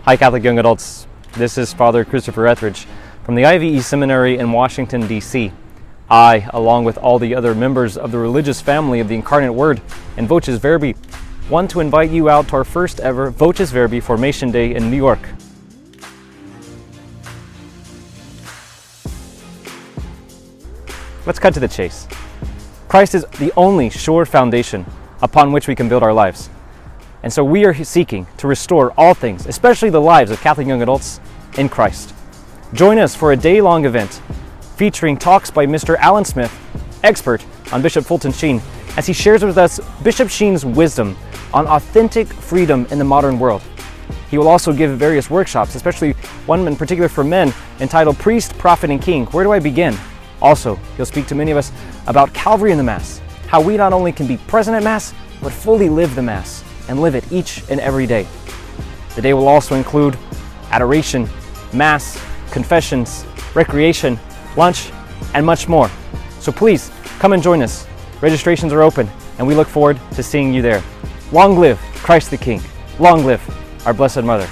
Hi Catholic Young Adults, this is Father Christopher Etheridge from the IVE Seminary in Washington, D.C. I, along with all the other members of the religious family of the Incarnate Word and Voces Verbi, want to invite you out to our first ever Voces Verbi Formation Day in New York. Let's cut to the chase. Christ is the only sure foundation upon which we can build our lives. And so we are seeking to restore all things, especially the lives of Catholic young adults, in Christ. Join us for a day-long event featuring talks by Mr. Alan Smith, expert on Bishop Fulton Sheen, as he shares with us Bishop Sheen's wisdom on authentic freedom in the modern world. He will also give various workshops, especially one in particular for men, entitled Priest, Prophet, and King. Where do I begin? Also, he'll speak to many of us about Calvary in the Mass, how we not only can be present at Mass, but fully live the Mass and live it each and every day. The day will also include adoration, Mass, confessions, recreation, lunch, and much more. So please, come and join us. Registrations are open, and we look forward to seeing you there. Long live Christ the King. Long live our Blessed Mother.